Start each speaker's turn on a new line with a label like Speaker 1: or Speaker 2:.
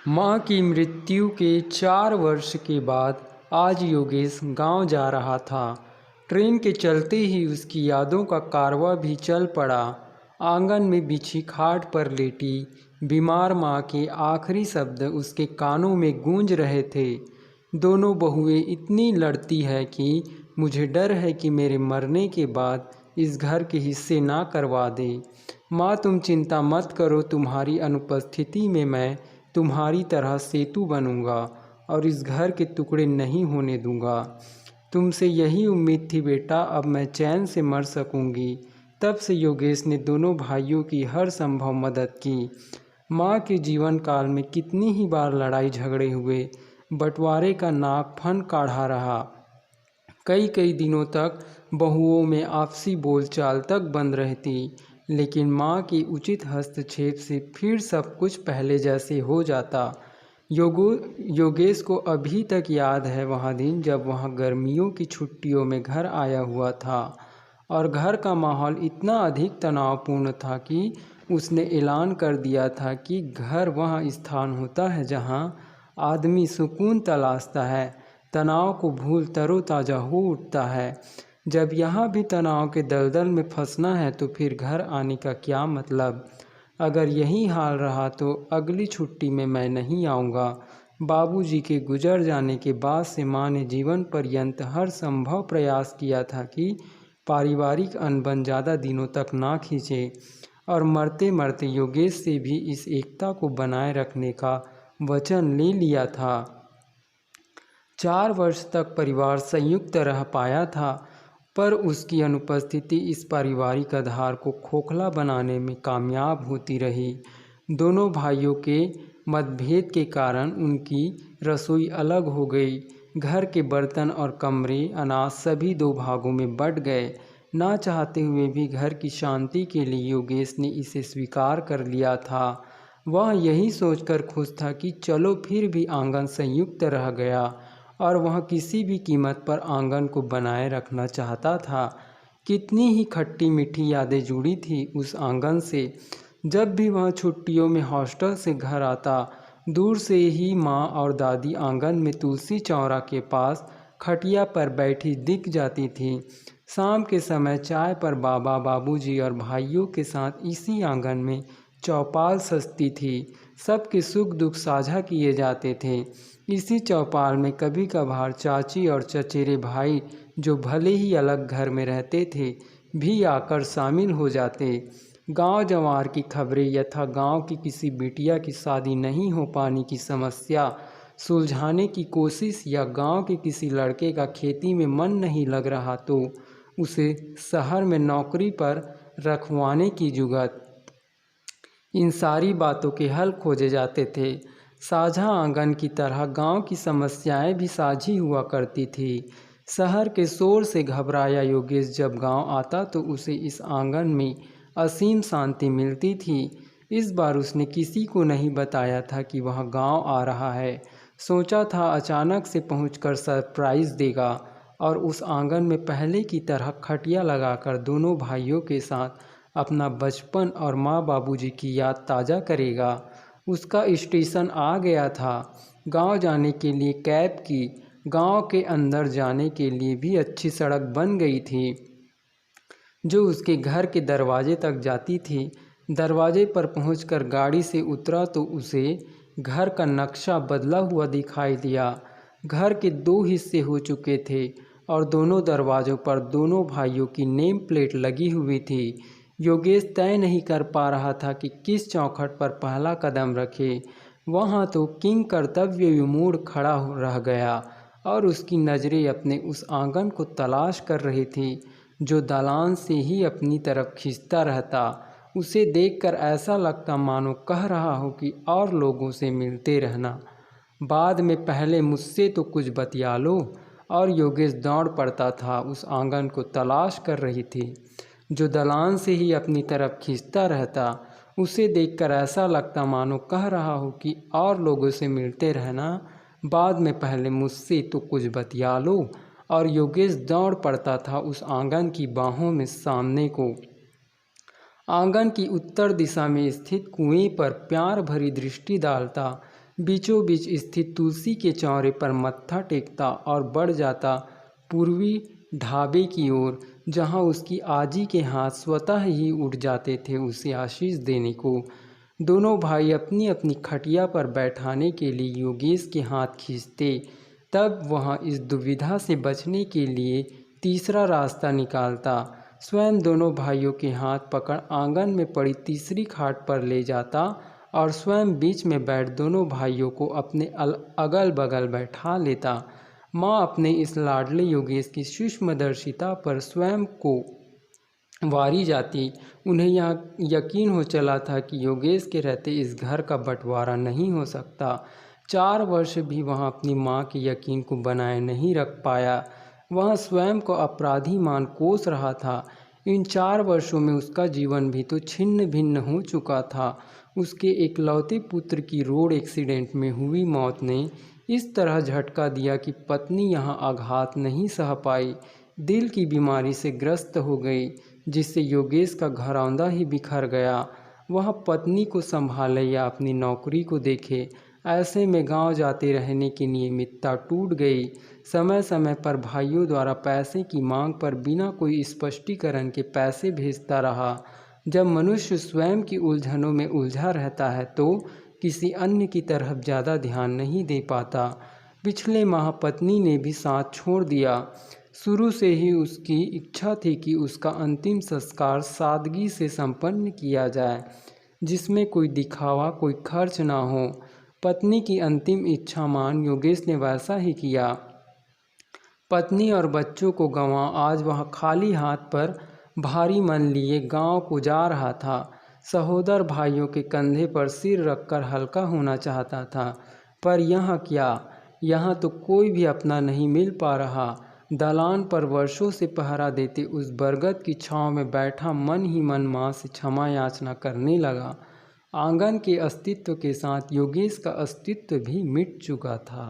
Speaker 1: माँ की मृत्यु के 4 वर्ष के बाद आज योगेश गांव जा रहा था। ट्रेन के चलते ही उसकी यादों का कारवां भी चल पड़ा। आंगन में बिछी खाट पर लेटी बीमार माँ के आखिरी शब्द उसके कानों में गूंज रहे थे। दोनों बहुएं इतनी लड़ती है कि मुझे डर है कि मेरे मरने के बाद इस घर के हिस्से ना करवा दे। माँ, तुम चिंता मत करो, तुम्हारी अनुपस्थिति में मैं तुम्हारी तरह सेतु बनूंगा और इस घर के टुकड़े नहीं होने दूंगा। तुमसे यही उम्मीद थी बेटा, अब मैं चैन से मर सकूंगी। तब से योगेश ने दोनों भाइयों की हर संभव मदद की। माँ के जीवन काल में कितनी ही बार लड़ाई झगड़े हुए, बंटवारे का नाग फन काढ़ा रहा। कई कई दिनों तक बहुओं में आपसी बोलचाल तक बंद रहती, लेकिन माँ के उचित हस्तक्षेप से फिर सब कुछ पहले जैसे हो जाता। योगेश को अभी तक याद है वह दिन जब वह गर्मियों की छुट्टियों में घर आया हुआ था और घर का माहौल इतना अधिक तनावपूर्ण था कि उसने ऐलान कर दिया था कि घर वह स्थान होता है जहाँ आदमी सुकून तलाशता है, तनाव को भूल तरोताज़ा हो उठता है। जब यहाँ भी तनाव के दलदल में फंसना है तो फिर घर आने का क्या मतलब। अगर यही हाल रहा तो अगली छुट्टी में मैं नहीं आऊँगा। बाबूजी के गुजर जाने के बाद से माँ ने जीवन पर्यंत हर संभव प्रयास किया था कि पारिवारिक अनबन ज़्यादा दिनों तक ना खींचे, और मरते मरते योगेश से भी इस एकता को बनाए रखने का वचन ले लिया था। 4 वर्ष तक परिवार संयुक्त रह पाया था, पर उसकी अनुपस्थिति इस पारिवारिक आधार को खोखला बनाने में कामयाब होती रही। दोनों भाइयों के मतभेद के कारण उनकी रसोई अलग हो गई। घर के बर्तन और कमरे, अनाज सभी 2 भागों में बँट गए। ना चाहते हुए भी घर की शांति के लिए योगेश ने इसे स्वीकार कर लिया था। वह यही सोचकर खुश था कि चलो फिर भी आंगन संयुक्त रह गया, और वह किसी भी कीमत पर आंगन को बनाए रखना चाहता था। कितनी ही खट्टी मीठी यादें जुड़ी थी उस आंगन से। जब भी वह छुट्टियों में हॉस्टल से घर आता, दूर से ही माँ और दादी आंगन में तुलसी चौरा के पास खटिया पर बैठी दिख जाती थी। शाम के समय चाय पर बाबा, बाबूजी और भाइयों के साथ इसी आंगन में चौपाल सजती थी। सबके सुख दुख साझा किए जाते थे। इसी चौपाल में कभी कभार चाची और चचेरे भाई, जो भले ही अलग घर में रहते थे, भी आकर शामिल हो जाते। गांव जवार की खबरें यथा गांव की किसी बिटिया की शादी नहीं हो पाने की समस्या सुलझाने की कोशिश, या गांव के किसी लड़के का खेती में मन नहीं लग रहा तो उसे शहर में नौकरी पर रखवाने की जुगत, इन सारी बातों के हल खोजे जाते थे। साझा आंगन की तरह गांव की समस्याएं भी साझी हुआ करती थी। शहर के शोर से घबराया योगेश जब गांव आता तो उसे इस आंगन में असीम शांति मिलती थी। इस बार उसने किसी को नहीं बताया था कि वह गांव आ रहा है। सोचा था अचानक से पहुंचकर सरप्राइज़ देगा और उस आंगन में पहले की तरह खटिया लगाकर दोनों भाइयों के साथ अपना बचपन और माँ बाबूजी की याद ताज़ा करेगा। उसका स्टेशन आ गया था। गांव जाने के लिए कैब की। गांव के अंदर जाने के लिए भी अच्छी सड़क बन गई थी जो उसके घर के दरवाजे तक जाती थी। दरवाजे पर पहुंचकर गाड़ी से उतरा तो उसे घर का नक्शा बदला हुआ दिखाई दिया। घर के 2 हिस्से हो चुके थे और दोनों दरवाज़ों पर दोनों भाइयों की नेम प्लेट लगी हुई थी। योगेश तय नहीं कर पा रहा था कि किस चौखट पर पहला कदम रखे। वहाँ तो किंग कर्तव्य विमूढ़ खड़ा रह गया और उसकी नज़रें अपने उस आंगन को तलाश कर रही थी जो दालान से ही अपनी तरफ खींचता रहता। उसे देखकर ऐसा लगता मानो कह रहा हो कि और लोगों से मिलते रहना, बाद में पहले मुझसे तो कुछ बतिया लो। और योगेश दौड़ पड़ता था, उस आंगन को तलाश कर रही थी जो दालान से ही अपनी तरफ खींचता रहता। उसे देखकर ऐसा लगता मानो कह रहा हो कि और लोगों से मिलते रहना, बाद में पहले मुझसे तो कुछ बतिया लो। और योगेश दौड़ पड़ता था उस आंगन की बाहों में सामने को। आंगन की उत्तर दिशा में स्थित कुएं पर प्यार भरी दृष्टि डालता। बीचों बीच स्थित तुलसी के चौरे पर मत्था टेकता और बढ़ जाता पूर्वी ढाबे की ओर, जहाँ उसकी आजी के हाथ स्वतः ही उठ जाते थे उसे आशीष देने को। दोनों भाई अपनी अपनी खटिया पर बैठाने के लिए योगेश के हाथ खींचते। तब वह इस दुविधा से बचने के लिए तीसरा रास्ता निकालता, स्वयं दोनों भाइयों के हाथ पकड़ आंगन में पड़ी तीसरी खाट पर ले जाता और स्वयं बीच में बैठ दोनों भाइयों को अपने अगल बगल बैठा लेता। माँ अपने इस लाडले योगेश की सूक्ष्मदर्शिता पर स्वयं को वारी जाती। उन्हें यह यकीन हो चला था कि योगेश के रहते इस घर का बंटवारा नहीं हो सकता। 4 वर्ष भी वह अपनी माँ के यकीन को बनाए नहीं रख पाया। वह स्वयं को अपराधी मान कोस रहा था। इन 4 वर्षों में उसका जीवन भी तो छिन्न भिन्न हो चुका था। उसके एकलौते पुत्र की रोड एक्सीडेंट में हुई मौत ने इस तरह झटका दिया कि पत्नी यहाँ आघात नहीं सह पाई, दिल की बीमारी से ग्रस्त हो गई, जिससे योगेश का घरौंदा ही बिखर गया। वह पत्नी को संभाले या अपनी नौकरी को देखे, ऐसे में गांव जाते रहने की नियमितता टूट गई। समय समय पर भाइयों द्वारा पैसे की मांग पर बिना कोई स्पष्टीकरण के पैसे भेजता रहा। जब मनुष्य स्वयं की उलझनों में उलझा रहता है तो किसी अन्य की तरफ ज़्यादा ध्यान नहीं दे पाता। पिछले माह पत्नी ने भी साथ छोड़ दिया। शुरू से ही उसकी इच्छा थी कि उसका अंतिम संस्कार सादगी से संपन्न किया जाए, जिसमें कोई दिखावा, कोई खर्च ना हो। पत्नी की अंतिम इच्छा मान योगेश ने वैसा ही किया। पत्नी और बच्चों को गंवा आज वह खाली हाथ पर भारी मन लिए गांव को जा रहा था। सहोदर भाइयों के कंधे पर सिर रखकर हल्का होना चाहता था, पर यहाँ क्या, यहाँ तो कोई भी अपना नहीं मिल पा रहा। दलान पर वर्षों से पहरा देते उस बरगद की छांव में बैठा मन ही मन माँ से क्षमा याचना करने लगा। आंगन के अस्तित्व के साथ योगेश का अस्तित्व भी मिट चुका था।